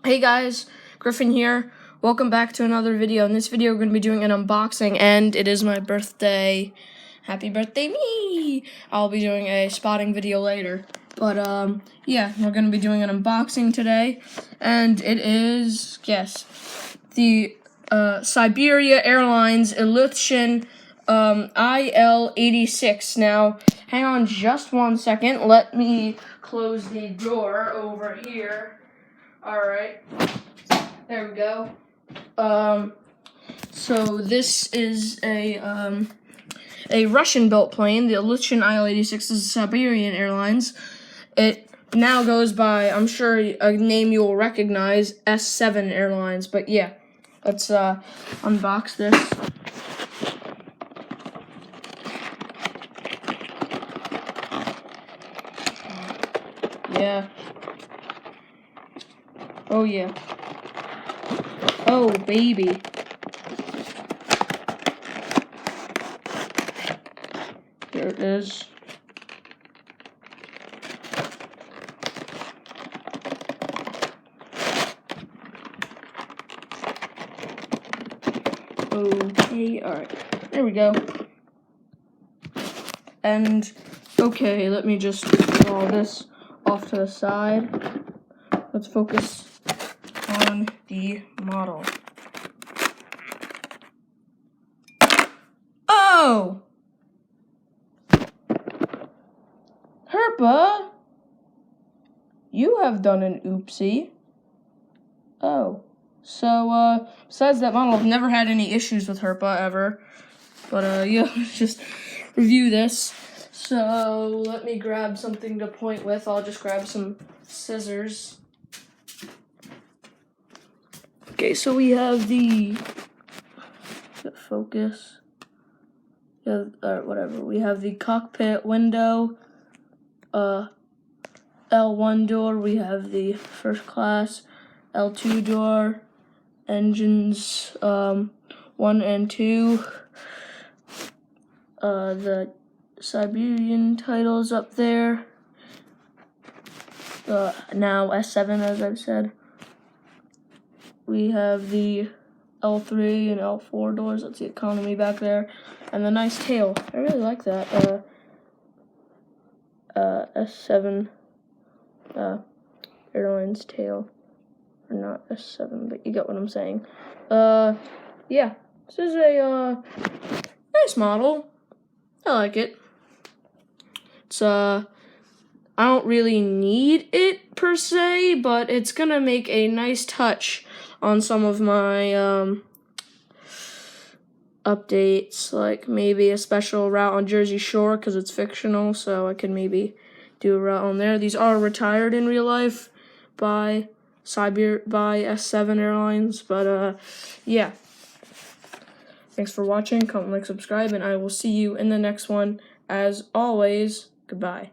Hey guys, Griffin here. Welcome back to another video. In this video, we're going to be doing an unboxing, and it is my birthday. Happy birthday, me! I'll be doing a spotting video later. But, yeah, we're going to be doing an unboxing today, and it is, yes, the Siberia Airlines IL-86 IL-86. Now, hang on just 1 second. Let me close the door over here. Alright, there we go. So this is a Russian-built plane. The IL-86 is Siberian Airlines. It now goes by, I'm sure, a name you will recognize, S7 Airlines. But yeah, let's unbox this. Yeah. Oh yeah. Oh baby. There it is. Okay, alright. There we go. And okay, let me just draw this off to the side. Let's focus on the model. Oh! Herpa! You have done an oopsie. Oh. So, besides that model, I've never had any issues with Herpa ever. But, yeah, let's just review this. So, let me grab something to point with. I'll just grab some scissors. Okay, so we have the focus. Yeah, whatever. We have the cockpit window, L1 door. We have the first class, L2 door, engines 1 and 2. The Siberian titles up there. Now S7, as I've said. We have the L3 and L4 doors. That's the economy back there. And the nice tail. I really like that. S7 Airlines tail. Or not S7, but you get what I'm saying. Yeah. This is a nice model. I like it. It's I don't really need it per se, but it's gonna make a nice touch on some of my updates, like maybe a special route on Jersey Shore because it's fictional, so I can maybe do a route on there. These are retired in real life by S7 Airlines, but yeah. Thanks for watching. Comment, like, subscribe, and I will see you in the next one. As always, goodbye.